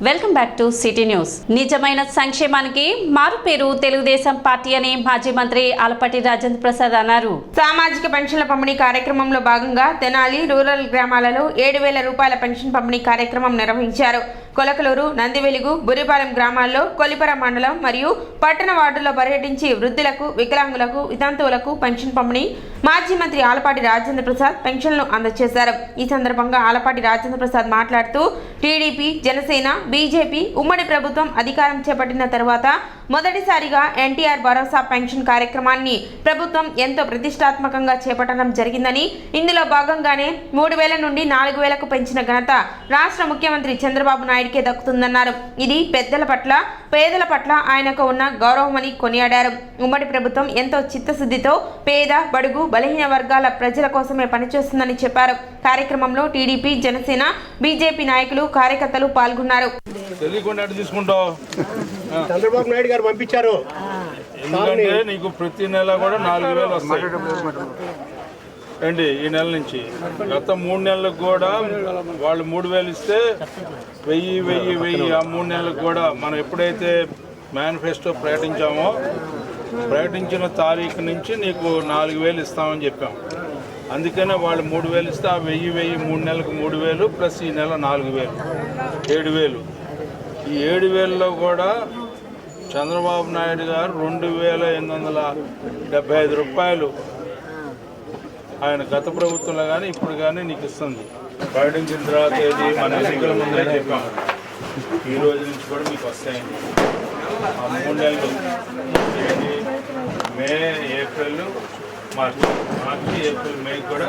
Welcome back to city news. నిజమైన సంక్షేమానికి మారు పేరు తెలుగుదేశం పార్టీ అని మాజీ మంత్రి ఆలపాటి రాజేంద్ర ప్రసాద్ అన్నారు. సామాజిక పెన్షన్ల పంపిణీ కార్యక్రమంలో భాగంగా తెనాలి రూరల్ గ్రామాలలో 7,000 రూపాయల పెన్షన్ పంపిణీ కార్యక్రమం నిర్వహించారు. కొలకలూరు, నందివెలుగు, బురిపాలెం గ్రామాల్లో కొలిపర మండలం మరియు పట్టణ వార్డుల్లో పర్యటించి వృద్ధులకు, వికలాంగులకు, వితంతువులకు పెన్షన్ పంపిణీ మాజీ మంత్రి ఆలపాటి రాజేంద్ర ప్రసాద్ పెన్షన్లు అందజేశారు. ఈ సందర్భంగా ఆలపాటి రాజేంద్ర ప్రసాద్ మాట్లాడుతూ టీడీపీ, జనసేన, బీజేపీ ఉమ్మడి ప్రభుత్వం అధికారం చేపట్టిన తర్వాత మొదటిసారిగా ఎన్టీఆర్ భరోసా పెన్షన్ కార్యక్రమాన్ని ప్రభుత్వం ఎంతో ప్రతిష్టాత్మకంగా చేపట్టడం జరిగిందని, ఇందులో భాగంగానే 3,000 నుండి 4,000కు పెంచిన ఘనత రాష్ట్ర ముఖ్యమంత్రి చంద్రబాబు నాయుడుకే దక్కుతుందన్నారు. ఇది పెద్దల పట్ల, పేదల పట్ల ఆయనకు ఉన్న గౌరవమని కొనియాడారు. ఉమ్మడి ప్రభుత్వం ఎంతో చిత్తశుద్ధితో పేద, బడుగు, బలహీన వర్గాల ప్రజల కోసమే పనిచేస్తుందని చెప్పారు. కార్యక్రమంలో టీడీపీ, జనసేన, బీజేపీ నాయకులు, కార్యకర్తలు పాల్గొన్నారు. చంద్రబాబు నాయుడు గారు పంపించారు. ఎందుకంటే నీకు ప్రతి నెల కూడా 4,000 వస్తాయి అండి. ఈ నెల నుంచి గత 3 నెలలకు కూడా వాళ్ళు 3,000 ఇస్తే 1,000 ఆ 3 నెలలకు కూడా మనం ఎప్పుడైతే మేనిఫెస్టో ప్రకటించిన తారీఖు నుంచి నీకు 4,000 ఇస్తామని చెప్పాం. అందుకనే వాళ్ళు 3,000 ఇస్తే ఆ 1,000 3 నెలలకు 3,000 ప్లస్ ఈ నెల 4,000 7,000. ఈ 7,000లో కూడా చంద్రబాబు నాయుడు గారు 2,875 రూపాయలు ఆయన గత ప్రభుత్వంలో కానీ ఇప్పుడు కానీ నీకు ఇస్తుంది. ప్రకటించిన తర్వాత ఏది మన ఎన్నికల ముందే చెప్పాము, ఈ రోజు నుంచి కూడా మీకు వస్తాయండి. ఆ 3 నెలలు ఏది మే, ఏప్రిల్, మార్చి, ఏప్రిల్, మే కూడా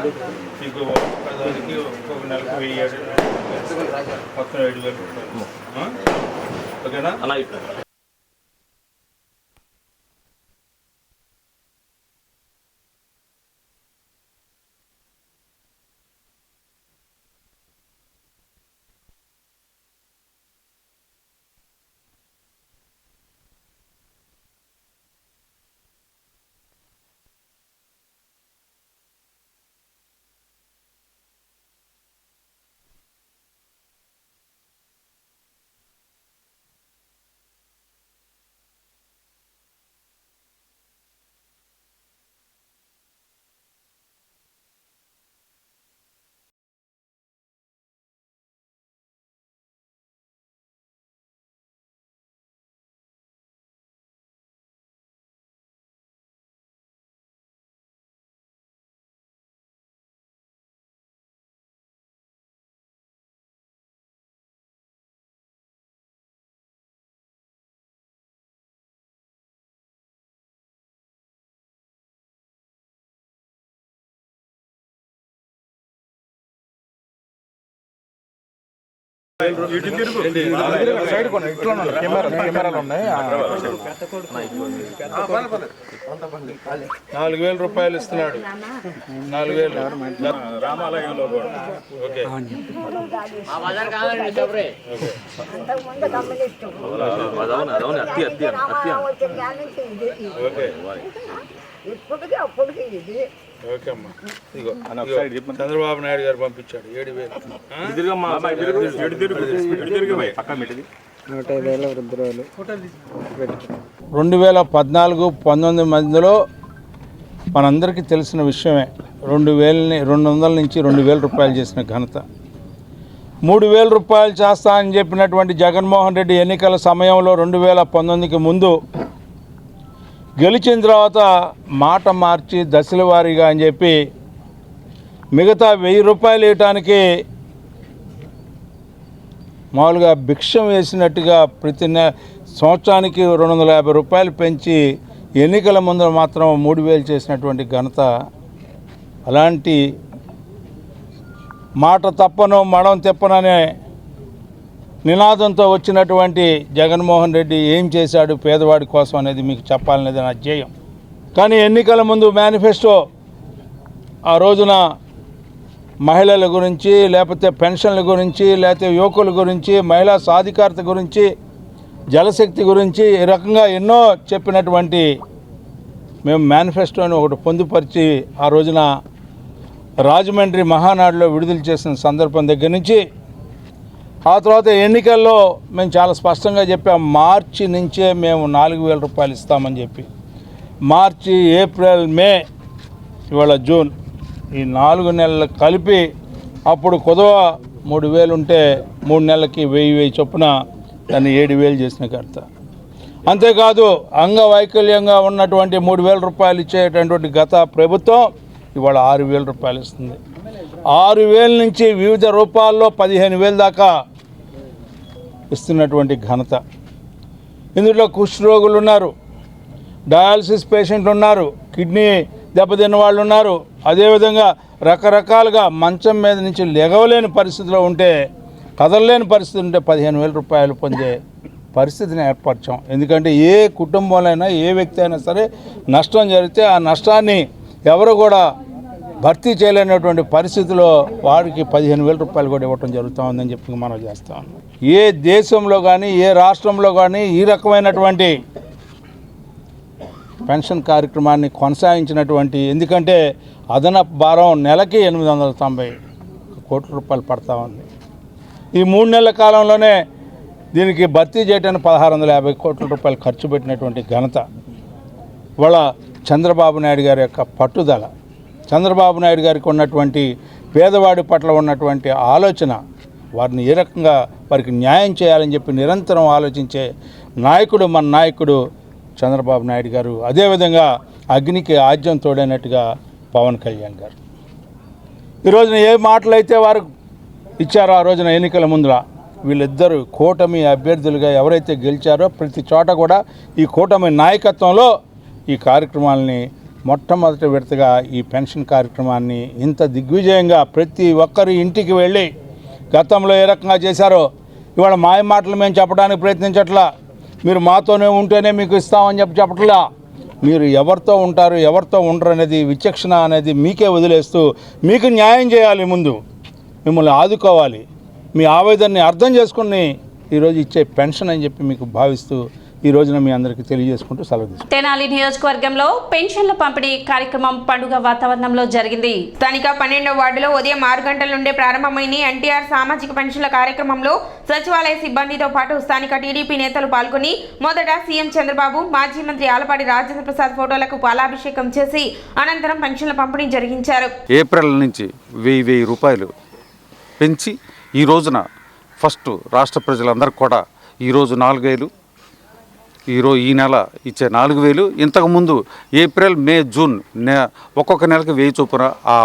మీకు ఒక్కొక్కదానికి ఒక్కొక్క నెలకు 1,000 మొత్తం 7,000 రూపాయలు. ఓకేనా? అలా సైడ్ కెమెరాలు ఉన్నాయి. 4,000 రూపాయలు ఇస్తున్నాడు. 4,000 రామాలయంలో కూడా. ఓకే, ఓకే అమ్మా. ఇదిగో చంద్రబాబు నాయుడు గారు పంపించాడు 7,000. 2014-19 మధ్యలో మనందరికీ తెలిసిన విషయమే. 200 నుంచి 2,000 రూపాయలు చేసిన ఘనత. 3,000 రూపాయలు చేస్తా అని చెప్పినటువంటి జగన్మోహన్ రెడ్డి ఎన్నికల సమయంలో 2019కి ముందు గెలిచిన తర్వాత మాట మార్చి దశల వారీగా అని చెప్పి మిగతా 1,000 రూపాయలు ఇవ్వటానికి మామూలుగా భిక్షం వేసినట్టుగా ప్రతి సంవత్సరానికి 250 రూపాయలు పెంచి ఎన్నికల ముందు మాత్రం 3,000 చేసినటువంటి ఘనత. అలాంటి మాట తప్పను మడం తెప్పననే నినాదంతో వచ్చినటువంటి జగన్మోహన్ రెడ్డి ఏం చేశాడు పేదవాడి కోసం అనేది మీకు చెప్పాలనేది నా ధ్యేయం. కానీ ఎన్నికల ముందు మేనిఫెస్టో ఆ రోజున మహిళల గురించి, లేకపోతే పెన్షన్ల గురించి, లేకపోతే యువకుల గురించి, మహిళా సాధికారత గురించి, జలశక్తి గురించి ఈ రకంగా ఎన్నో చెప్పినటువంటి మేము మేనిఫెస్టోని ఒకటి పొందుపరిచి ఆ రోజున రాజమండ్రి మహానాడులో విడుదల చేసిన సందర్భం దగ్గర నుంచి ఆ తర్వాత ఎన్నికల్లో మేము చాలా స్పష్టంగా చెప్పాం, మార్చి నుంచే మేము 4,000 రూపాయలు ఇస్తామని చెప్పి. మార్చి, ఏప్రిల్, మే, ఇవాళ జూన్, ఈ 4 నెలలు కలిపి అప్పుడు కొదవ 3,000 ఉంటే 3 నెలలకి 1,000 చొప్పున దాన్ని 7,000 చేసిన ఘనత. అంతేకాదు అంగవైకల్యంగా ఉన్నటువంటి 3,000 రూపాయలు ఇచ్చేటటువంటి గత ప్రభుత్వం ఇవాళ 6,000 రూపాయలు ఇస్తుంది. 6,000 నుంచి వివిధ రూపాల్లో 15,000 దాకా ఇస్తున్నటువంటి ఘనత. ఇందులో కుష్ఠరోగులు ఉన్నారు, డయాలసిస్ పేషెంట్లు ఉన్నారు, కిడ్నీ దెబ్బతిన్న వాళ్ళు ఉన్నారు, అదేవిధంగా రకరకాలుగా మంచం మీద నుంచి లెగవలేని పరిస్థితిలో ఉంటే, కదలలేని పరిస్థితి ఉంటే 15,000 రూపాయలు పొందే పరిస్థితిని ఏర్పరచాం. ఎందుకంటే ఏ కుటుంబంలో ఏ వ్యక్తి అయినా సరే నష్టం జరిగితే ఆ నష్టాన్ని ఎవరు కూడా భర్తీ చేయలేనటువంటి పరిస్థితిలో వారికి 15,000 రూపాయలు కూడా ఇవ్వటం జరుగుతూ ఉందని చెప్పి మనం చేస్తా ఉన్నాం. ఏ దేశంలో కానీ ఏ రాష్ట్రంలో కానీ ఈ రకమైనటువంటి పెన్షన్ కార్యక్రమాన్ని కొనసాగించినటువంటి, ఎందుకంటే అదనపు భారం నెలకి 890 కోట్ల రూపాయలు పడతా ఉంది. ఈ 3 నెలల కాలంలోనే దీనికి భర్తీ చేయడానికి 1,650 కోట్ల రూపాయలు ఖర్చు పెట్టినటువంటి ఘనత ఇవాళ చంద్రబాబు నాయుడు గారి యొక్క పట్టుదల, చంద్రబాబు నాయుడు గారికి ఉన్నటువంటి పేదవాడి పట్ల ఉన్నటువంటి ఆలోచన, వారిని ఏ రకంగా వారికి న్యాయం చేయాలని చెప్పి నిరంతరం ఆలోచించే నాయకుడు మన నాయకుడు చంద్రబాబు నాయుడు గారు. అదేవిధంగా అగ్నికి ఆజ్యం తోడైనట్టుగా పవన్ కళ్యాణ్ గారు. ఈ రోజున ఏ మాటలు అయితే వారు ఇచ్చారో ఆ రోజున ఎన్నికల ముందర, వీళ్ళిద్దరూ కూటమి అభ్యర్థులుగా ఎవరైతే గెలిచారో ప్రతి చోట కూడా ఈ కూటమి నాయకత్వంలో ఈ కార్యక్రమాలని మొట్టమొదటి విడతగా ఈ పెన్షన్ కార్యక్రమాన్ని ఇంత దిగ్విజయంగా ప్రతి ఒక్కరి ఇంటికి వెళ్ళి గతంలో ఏ రకంగా చేశారో ఇవాళ మాయ మాటలు మేము చెప్పడానికి ప్రయత్నించట్లా. మీరు మాతోనే ఉంటేనే మీకు ఇస్తామని చెప్పట్లా. మీరు ఎవరితో ఉంటారు ఎవరితో ఉండరు అనేది విచక్షణ అనేది మీకే వదిలేస్తూ మీకు న్యాయం చేయాలి, ముందు మిమ్మల్ని ఆదుకోవాలి, మీ ఆవేదనని అర్థం చేసుకుని ఈరోజు ఇచ్చే పెన్షన్ అని చెప్పి మీకు భావిస్తూ ఈ రోజున మీ అందరికీ తెలియజేసుకుంటూ సెలవు తీసుకుంటాం. తెనాలి నియోజకవర్గంలో పెన్షన్ల పంపిణీ కార్యక్రమం పండుగ వాతావరణంలో జరిగింది. స్థానిక 12వ వార్డులో ఉదయం 6 గంటల నుండే ప్రారంభమైన ఎన్టీఆర్ సామాజిక పెన్షన్ల కార్యక్రమంలో సచివాలయ సిబ్బందితో పాటు స్థానిక టీడీపీ నేతలు పాల్గొని మొదట సీఎం చంద్రబాబు, మాజీ మంత్రి ఆలపాటి రాజేంద్ర ప్రసాద్ ఫోటోలకు పాలాభిషేకం చేసి అనంతరం పెన్షన్ల పంపిణీ జరిగించారు. ఏప్రిల్ నుంచి 1,000 రూపాయలు పెంచి ఈ రోజున ఫస్ట్ రాష్ట్ర ప్రజలందరికీ కూడా ఈరోజు 4,000, ఈ నెల ఇచ్చే 4,000, ఇంతకుముందు ఏప్రిల్, మే, జూన్ ఒక్కొక్క నెలకి 1,000 చొప్పున ఆ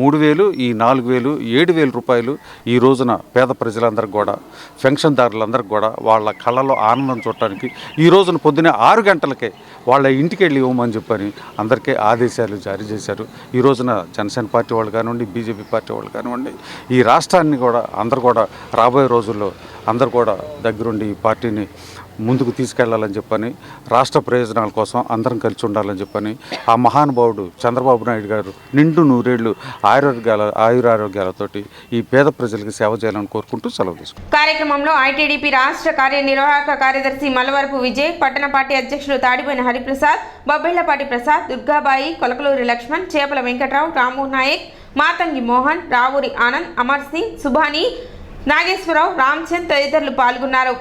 3,000, ఈ 4,000, 7,000 రూపాయలు ఈ రోజున పేద ప్రజలందరికీ కూడా, పెన్షన్దారులందరికీ కూడా వాళ్ళ కళ్ళలో ఆనందం చూడటానికి ఈ రోజున పొద్దున్నే 6 గంటలకే వాళ్ళ ఇంటికి వెళ్ళి ఇవ్వమని చెప్పని అందరికీ ఆదేశాలు జారీ చేశారు. ఈ రోజున జనసేన పార్టీ వాళ్ళు కానివ్వండి, బీజేపీ పార్టీ వాళ్ళు కానివ్వండి, ఈ రాష్ట్రాన్ని కూడా అందరూ కూడా రాబోయే రోజుల్లో అందరూ కూడా దగ్గరుండి ఈ పార్టీని ముందుకు తీసుకెళ్లాలని చెప్పని, రాష్ట్ర ప్రయోజనాల కోసం అందరం కలిసి ఉండాలని చెప్పని ఆ మహానుభావుడు చంద్రబాబు నాయుడు గారు నిండు 100 ఏళ్ళు ఆయురారోగ్యాలతోటి ఈ పేద ప్రజలకు సేవ చేయాలని కోరుకుంటూ సెలవు తీసుకుంటాం. కార్యక్రమంలో ఐటీడీపీ రాష్ట్ర కార్యనిర్వాహక కార్యదర్శి మల్లవరపు విజయ్, పట్టణ పార్టీ అధ్యక్షులు తాడిపోయిన హరిప్రసాద్, బొబ్బిళ్లపాటి ప్రసాద్, దుర్గాబాయి, కొలకలూరి లక్ష్మణ్, చేపల వెంకట్రావు, రాము నాయక్, మాతంగి మోహన్, రావూరి ఆనంద్, అమర్ సింగ్, సుభాని, నాగేశ్వరరావు, రామ్చంద్ తదితరులు పాల్గొన్నారు.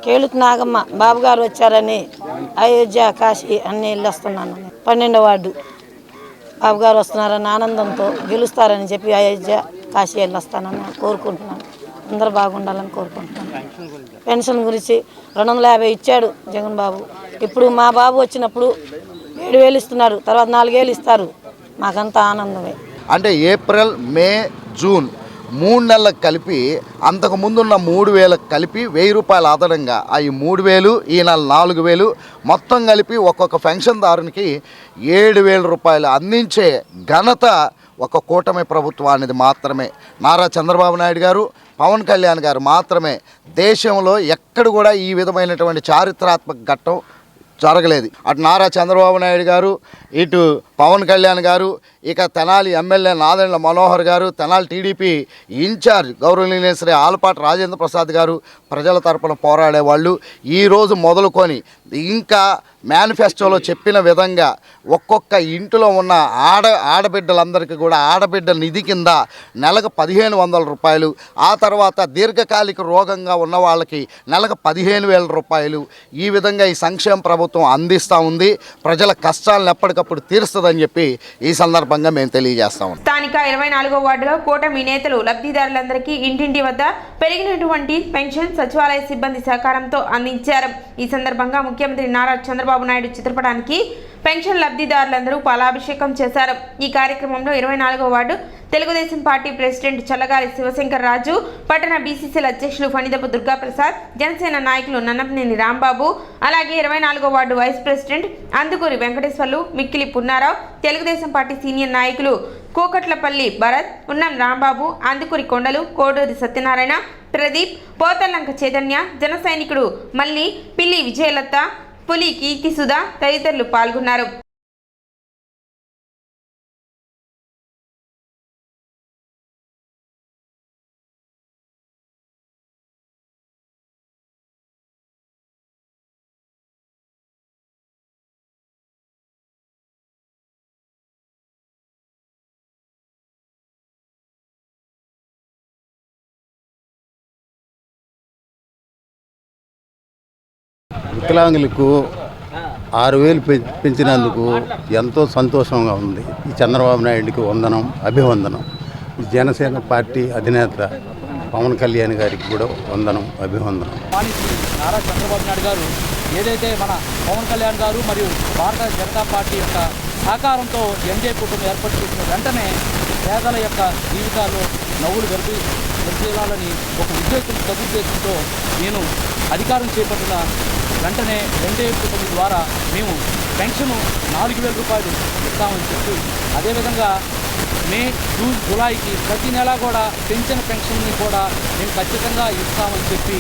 కేలుతు నాగమ్మ బాబు గారు వచ్చారని అయోధ్య, కాశీ అన్ని వెళ్ళొస్తున్నాను. 12వ వార్డు బాబు గారు వస్తున్నారని ఆనందంతో గెలుస్తారని చెప్పి అయోధ్య, కాశీ వెళ్ళొస్తానని కోరుకుంటున్నాను. అందరూ బాగుండాలని కోరుకుంటున్నాను. పెన్షన్ గురించి 250 ఇచ్చాడు జగన్ బాబు. ఇప్పుడు మా బాబు వచ్చినప్పుడు 7,000 ఇస్తున్నారు, తర్వాత 4,000 ఇస్తారు. మాకంతా ఆనందమే. అంటే ఏప్రిల్, మే, జూన్ 3 నెలలకు కలిపి అంతకుముందున్న 3,000 కలిపి 1,000 రూపాయలు అదనంగా ఈ 3,000, ఈ నెల 4,000 మొత్తం కలిపి ఒక్కొక్క పెన్షన్దారునికి 7,000 రూపాయలు అందించే ఘనత ఒక కూటమి ప్రభుత్వానికి మాత్రమే. నారా చంద్రబాబు నాయుడు గారు, పవన్ కళ్యాణ్ గారు మాత్రమే. దేశంలో ఎక్కడ కూడా ఈ విధమైనటువంటి చారిత్రాత్మక ఘట్టం జరగలేదు. అటు నారా చంద్రబాబు నాయుడు గారు, ఇటు పవన్ కళ్యాణ్ గారు, ఇక తెనాలి ఎమ్మెల్యే నాదెండ్ల మనోహర్ గారు, తెనాలి టీడీపీ ఇన్ఛార్జ్ గౌరవనీయ శ్రీ ఆలపాటి రాజేంద్ర ప్రసాద్ గారు ప్రజల తరపున పోరాడేవాళ్ళు. ఈరోజు మొదలుకొని ఇంకా మేనిఫెస్టోలో చెప్పిన విధంగా ఒక్కొక్క ఇంటిలో ఉన్న ఆడబిడ్డలందరికీ కూడా ఆడబిడ్డ నిధి కింద నెలకు 1500 రూపాయలు, ఆ తర్వాత దీర్ఘకాలిక రోగంగా ఉన్న వాళ్ళకి నెలకు 15,000 రూపాయలు, ఈ విధంగా ఈ సంక్షేమ ప్రభుత్వం అందిస్తూ ఉంది. ప్రజల కష్టాలను ఎప్పటికప్పుడు తీరుస్తుందని చెప్పి ఈ సందర్భంగా మేము తెలియజేస్తాం. స్థానిక 24వ వార్డులో కూటమి నేతలు లబ్ధిదారులందరికీ ఇంటింటి వద్ద పెరిగినటువంటి పెన్షన్ సచివాలయ సిబ్బంది సహకారంతో అందించారు. ఈ సందర్భంగా ముఖ్యమంత్రి నారా చంద్రబాబు నాయుడు చిత్రపటానికి పెన్షన్ లబ్ధిదారులందరూ పాలాభిషేకం చేశారు. ఈ కార్యక్రమంలో 24వ వార్డు తెలుగుదేశం పార్టీ ప్రెసిడెంట్ చల్లగాలి శివశంకర్ రాజు, పట్టణ బీసీసీల అధ్యక్షులు ఫణిదపు దుర్గాప్రసాద్, జనసేన నాయకులు నన్నపనేని రాంబాబు, అలాగే 24వ ward vice president Andukuri Venkateswarlu, Mikkili Punnarao, Telugu Desam party senior నాయకులు కోకట్లపల్లి భరత్, ఉన్నం రాంబాబు, అందుకూరి కొండలు, కోడూరి సత్యనారాయణ, ప్రదీప్, పోతల్లంక చైతన్య, జన సైనికుడు మల్లి, పిల్లి విజయలత, పులి కీర్తిసుధ తదితరులు పాల్గొన్నారు. వికలాంగులకు 6,000 పెంచినందుకు ఎంతో సంతోషంగా ఉంది. ఈ చంద్రబాబు నాయుడికి వందనం, అభివందనం. ఈ జనసేన పార్టీ అధినేత పవన్ కళ్యాణ్ గారికి కూడా వందనం, అభివందనం. నారా చంద్రబాబు నాయుడు గారు ఏదైతే మన పవన్ కళ్యాణ్ గారు మరియు భారతీయ జనతా పార్టీ యొక్క సహకారంతో ఎన్డీఏ కూటమి ఏర్పాటు చేసిన వెంటనే పేదల యొక్క జీవితాల్లో నవ్వులు వెలిసేయాలని ఒక సదుద్దేశంతో నేను అధికారం చేపట్టిన వెంటనే ఎన్డీఏ కూటమి ద్వారా మేము పెన్షన్ 4,000 రూపాయలు ఇస్తామని చెప్పి, అదేవిధంగా మే, జూన్, జూలైకి ప్రతి నెల కూడా పెంచిన పెన్షన్ని కూడా మేము ఖచ్చితంగా ఇస్తామని చెప్పి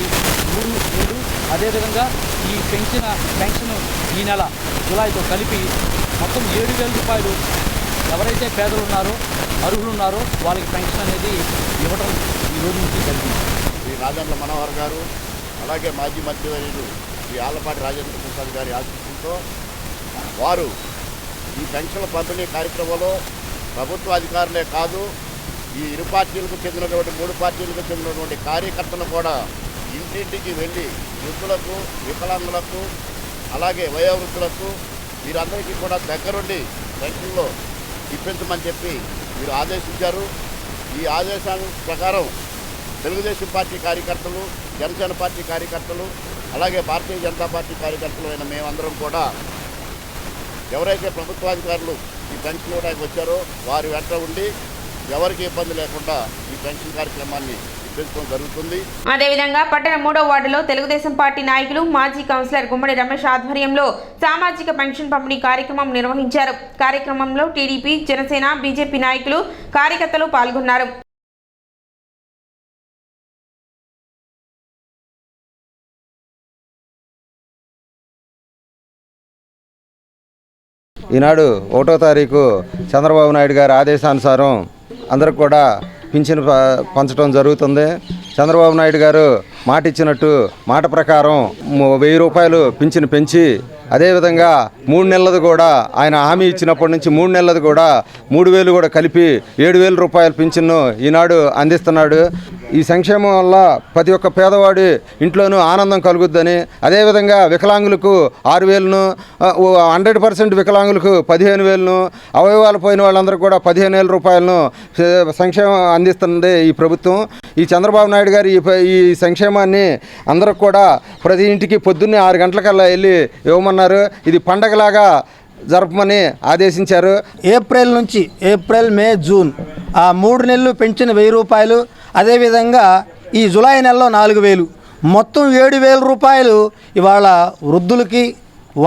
3 నెలలు, అదేవిధంగా ఈ పెన్షన్ ఈ నెల జూలైతో కలిపి మొత్తం 7,000 రూపాయలు ఎవరైతే పేదలు ఉన్నారో, అర్హులు ఉన్నారో వాళ్ళకి పెన్షన్ అనేది ఇవ్వడం ఈ రోజు నుంచి జరిగింది. శ్రీ నాదెండ్ల మనోహర్ గారు, అలాగే మాజీ మంత్రివర్యులు శ్రీ ఆలపాటి రాజేంద్ర ప్రసాద్ గారి ఆశీస్సులతో వారు ఈ పెన్షన్ల పంపిణీ కార్యక్రమంలో ప్రభుత్వ అధికారులే కాదు, ఈ ఇరు పార్టీలకు చెందినటువంటి 3 పార్టీలకు చెందినటువంటి కార్యకర్తలు కూడా ఇంటింటికి వెళ్ళి వృద్ధులకు, వికలాంగులకు, అలాగే వయోవృద్ధులకు వీరందరికీ కూడా దగ్గరుండి పెన్షన్లో ఇప్పించమని చెప్పి మీరు ఆదేశించారు. ఈ ఆదేశాల ప్రకారం తెలుగుదేశం పార్టీ కార్యకర్తలు, జనసేన పార్టీ కార్యకర్తలు, అలాగే భారతీయ జనతా పార్టీ కార్యకర్తలు అయిన మేమందరం కూడా ఎవరైతే ప్రభుత్వాధికారులు ఈ పెన్షన్ ఇవ్వడానికి వచ్చారో వారి వెంట ఉండి ఎవరికి ఇబ్బంది లేకుండా ఈ పెన్షన్ కార్యక్రమాన్ని ఇప్పించడం జరుగుతుంది. అదేవిధంగా పట్టణ 3వ వార్డులో తెలుగుదేశం పార్టీ నాయకులు, మాజీ కౌన్సిలర్ గుమ్మడి రమేష్ ఆధ్వర్యంలో సామాజిక పెన్షన్ పంపిణీ కార్యక్రమం నిర్వహించారు. కార్యక్రమంలో టీడీపీ, జనసేన, బీజేపీ నాయకులు, కార్యకర్తలు పాల్గొన్నారు. ఈనాడు 1వ తారీఖు చంద్రబాబు నాయుడు గారి ఆదేశానుసారం అందరికి కూడా పింఛను పంచడం జరుగుతుంది. చంద్రబాబు నాయుడు గారు మాట ఇచ్చినట్టు మాట ప్రకారం 1000 రూపాయలు పింఛను పెంచి, అదేవిధంగా 3 నెలలది కూడా ఆయన హామీ ఇచ్చినప్పటి నుంచి 3 నెలలది కూడా 3,000 కూడా కలిపి 7,000 రూపాయల పింఛన్ను ఈనాడు అందిస్తున్నాడు. ఈ సంక్షేమం వల్ల ప్రతి ఒక్క పేదవాడి ఇంట్లోనూ ఆనందం కలుగుద్దని, అదేవిధంగా వికలాంగులకు 6,000ను, 100% వికలాంగులకు 15,000ను, అవయవాలు పోయిన వాళ్ళందరూ కూడా 15,000 రూపాయలను సంక్షేమం అందిస్తుంది ఈ ప్రభుత్వం. ఈ చంద్రబాబు నాయుడు గారు ఈ సంక్షేమాన్ని అందరూ కూడా ప్రతి ఇంటికి పొద్దున్నే 6 గంటలకల్లా వెళ్ళి ఇవ్వమన్నారు. ఇది పండగలాగా జరపమని ఆదేశించారు. ఏప్రిల్ నుంచి మే, జూన్ ఆ 3 నెలలు పెంచిన 1,000 రూపాయలు, అదేవిధంగా ఈ జూలై నెలలో 4,000, మొత్తం 7,000 రూపాయలు ఇవాళ వృద్ధులకి,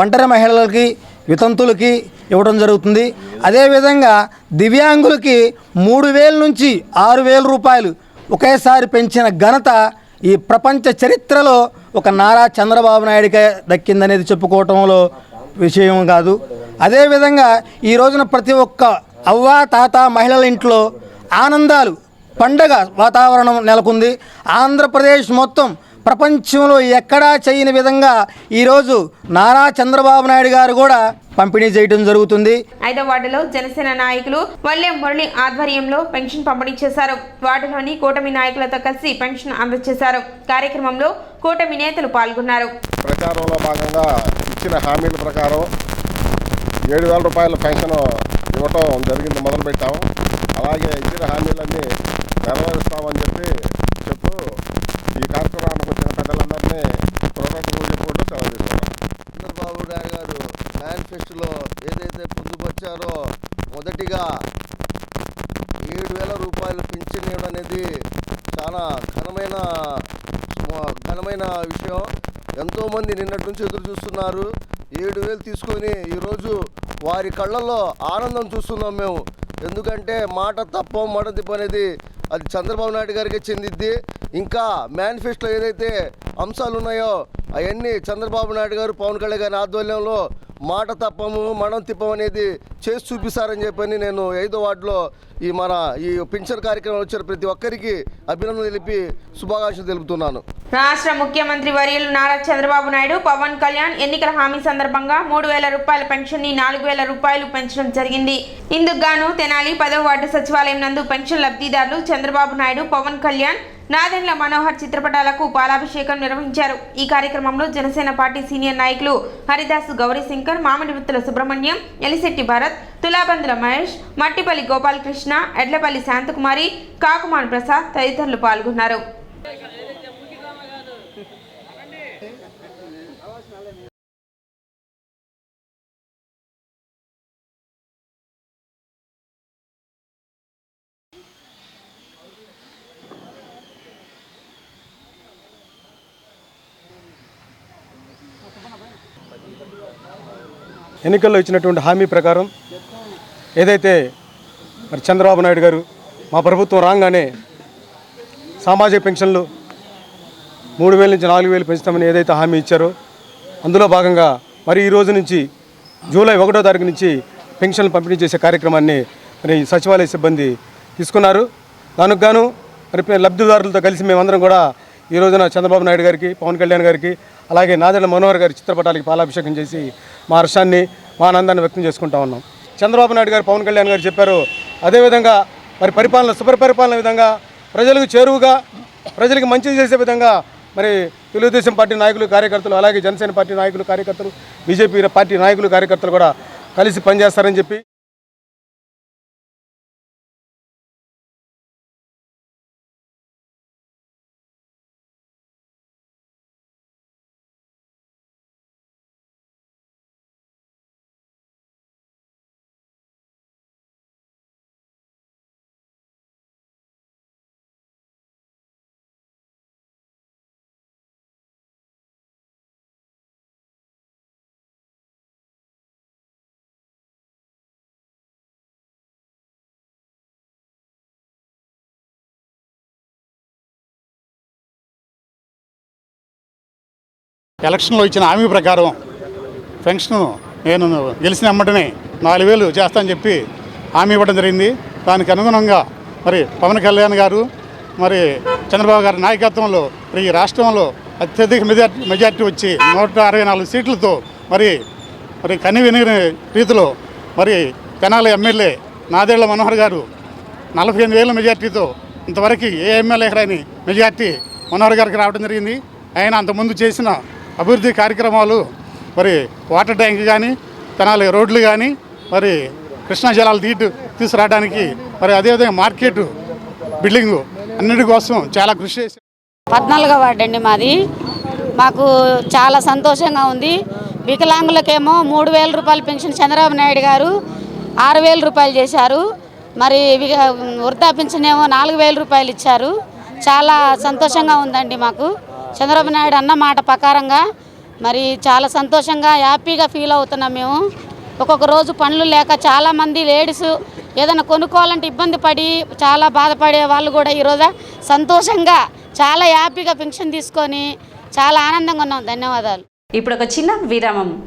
ఒంటరి మహిళలకి, వితంతులకి ఇవ్వడం జరుగుతుంది. అదేవిధంగా దివ్యాంగులకి 3,000 నుంచి 6,000 రూపాయలు ఒకేసారి పెంచిన ఘనత ఈ ప్రపంచ చరిత్రలో ఒక నారా చంద్రబాబు నాయుడికే దక్కిందనేది చెప్పుకోవటంలో విషయం కాదు. అదేవిధంగా ఈ రోజున ప్రతి ఒక్క అవ్వ తాత మహిళల ఇంట్లో ఆనందాలు పండగ వాతావరణం నెలకొంది. ఆంధ్రప్రదేశ్ మొత్తం ప్రపంచంలో ఎక్కడా చేయని విధంగా ఈరోజు నారా చంద్రబాబు నాయుడు గారు కూడా పంపిణీ చేయడం జరుగుతుంది. 5వ వార్డులో జనసేన నాయకులు వల్లెం మురళి ఆధ్వర్యంలో పెన్షన్ పంపిణీ చేశారు. వార్డులోని కూటమి నాయకులతో కలిసి పెన్షన్ అందజేశారు. కార్యక్రమంలో కూటమి నేతలు పాల్గొన్నారు. ప్రచారంలో భాగంగా ఇచ్చిన హామీల ప్రకారం 7,000 రూపాయల పెన్షన్ ఇవ్వటం జరిగింది, మొదలుపెట్టాం. అలాగే ఇచ్చిన హామీలన్నీ నెరవేరుస్తామని చెప్తూ ఈ కార్యక్రమానికి వచ్చిన పెద్దలందరినీ కృతజ్ఞతలు చెప్పుకుంటూ సెలవు తీసుకున్నాం. చంద్రబాబు నాయుడు గారు మేనిఫెస్టోలో ఏదైతే పొందుపరిచారో మొదటిగా 7,000 రూపాయలు పింఛన్ ఇవ్వడం అనేది చాలా ఘనమైన విషయం. ఎంతోమంది నిన్నటి నుంచి ఎదురు చూస్తున్నారు. 7,000 తీసుకొని ఈరోజు వారి కళ్ళల్లో ఆనందం చూస్తున్నాం మేము. ఎందుకంటే మాట తప్పం మాట తిప్ప అనేది అది చంద్రబాబు నాయుడు గారికి చెందిద్ది. ఇంకా మేనిఫెస్టోలో ఏదైతే అంశాలు ఉన్నాయో అవన్నీ చంద్రబాబు నాయుడు గారు పవన్ కళ్యాణ్ గారి ఆధ్వర్యంలో మాట తప్పము మడం తిప్పం అనేది చేసి చూపిస్తారని చెప్పని నేను 5వ వార్డులో ఈ పింఛన్ కార్యక్రమం వచ్చిన ప్రతి ఒక్కరికి అభినందనలు తెలిపి శుభాకాంక్షలు తెలుపుతున్నాను. రాష్ట్ర ముఖ్యమంత్రి వర్యులు నారా చంద్రబాబు నాయుడు పవన్ కళ్యాణ్ ఎన్నికల హామీ సందర్భంగా 3,000 రూపాయల పెన్షన్ ని 4,000 రూపాయలు పెంచడం జరిగింది. ఇందుకు గాను తెనాలి 10వ వార్డు సచివాలయం నందు పెన్షన్ లబ్ధిదారులు చంద్రబాబు నాయుడు, పవన్ కళ్యాణ్, నాదెండ్ల మనోహర్ చిత్రపటాలకు పాలాభిషేకం నిర్వహించారు. ఈ కార్యక్రమంలో జనసేన పార్టీ సీనియర్ నాయకులు హరిదాసు గౌరీశంకర్, మామిడి విత్తుల సుబ్రహ్మణ్యం, ఎలిశెట్టి భరత్, తులాబందుల మహేష్, మట్టిపల్లి గోపాలకృష్ణ, ఎడ్లపల్లి శాంతకుమారి, కాకుమాన్ ప్రసాద్ తదితరులు పాల్గొన్నారు. ఎన్నికల్లో ఇచ్చినటువంటి హామీ ప్రకారం ఏదైతే మరి చంద్రబాబు నాయుడు గారు మా ప్రభుత్వం రాగానే సామాజిక పెన్షన్లు 3,000 నుంచి 4,000 పెంచుతామని ఏదైతే హామీ ఇచ్చారో అందులో భాగంగా మరి ఈ రోజు నుంచి జూలై 1వ తారీఖు నుంచి పెన్షన్లు పంపిణీ చేసే కార్యక్రమాన్ని మరి సచివాలయ సిబ్బంది తీసుకున్నారు. దానికి గాను మరి లబ్ధిదారులతో కలిసి మేమందరం కూడా ఈ రోజున చంద్రబాబు నాయుడు గారికి, పవన్ కళ్యాణ్ గారికి, అలాగే నాదెండ్ల మనోహర్ గారి చిత్రపటాలకి పాలాభిషేకం చేసి మా హర్షాన్ని, మా ఆనందాన్ని వ్యక్తం చేసుకుంటా ఉన్నాం. చంద్రబాబు నాయుడు గారు, పవన్ కళ్యాణ్ గారు చెప్పారు. అదేవిధంగా మరి పరిపాలన, సుపరిపాలన విధంగా ప్రజలకు చేరువుగా, ప్రజలకు మంచి చేసే విధంగా మరి తెలుగుదేశం పార్టీ నాయకులు, కార్యకర్తలు, అలాగే జనసేన పార్టీ నాయకులు, కార్యకర్తలు, బీజేపీ పార్టీ నాయకులు, కార్యకర్తలు కూడా కలిసి పనిచేస్తారని చెప్పి ఎలక్షన్లో ఇచ్చిన హామీ ప్రకారం పెన్షన్ నేను గెలిచిన వెంటనే 4,000 చేస్తానని చెప్పి హామీ ఇవ్వడం జరిగింది. దానికి అనుగుణంగా మరి పవన్ కళ్యాణ్ గారు, మరి చంద్రబాబు గారి నాయకత్వంలో ఈ రాష్ట్రంలో అత్యధిక మెజార్టీ వచ్చి 164 సీట్లతో మరి కనివిని రీతిలో మరి తెనాలి ఎమ్మెల్యే నాదెండ్ల మనోహర్ గారు 48,000 మెజార్టీతో ఇంతవరకు ఏ ఎమ్మెల్యే రాని మెజార్టీ మనోహర్ గారికి రావడం జరిగింది. ఆయన అంతకుముందు చేసిన అభివృద్ధి కార్యక్రమాలు మరి వాటర్ ట్యాంక్ కానీ, తెనాలి రోడ్లు కానీ, మరి కృష్ణా జలాలు తీసుకురావడానికి, మరి అదేవిధంగా మార్కెట్ బిల్డింగు అన్నిటి కోసం చాలా కృషి చేసి 14వ వార్డు అండి మాది. మాకు చాలా సంతోషంగా ఉంది. వికలాంగులకేమో 3,000 రూపాయల పెన్షన్ చంద్రబాబు నాయుడు గారు 6,000 రూపాయలు చేశారు. మరి వృద్ధా పెన్షన్ ఏమో 4,000 రూపాయలు ఇచ్చారు. చాలా సంతోషంగా ఉందండి మాకు. చంద్రబాబు నాయుడు అన్న మాట ప్రకారంగా మరి చాలా సంతోషంగా హ్యాపీగా ఫీల్ అవుతున్నాం మేము. ఒక్కొక్క రోజు పనులు లేక చాలామంది లేడీస్ ఏదైనా కొనుక్కోవాలంటే ఇబ్బంది పడి చాలా బాధపడే వాళ్ళు కూడా ఈరోజు సంతోషంగా చాలా హ్యాపీగా పెన్షన్ తీసుకొని చాలా ఆనందంగా ఉన్నాం. ధన్యవాదాలు. ఇప్పుడు ఒక చిన్న విరామం.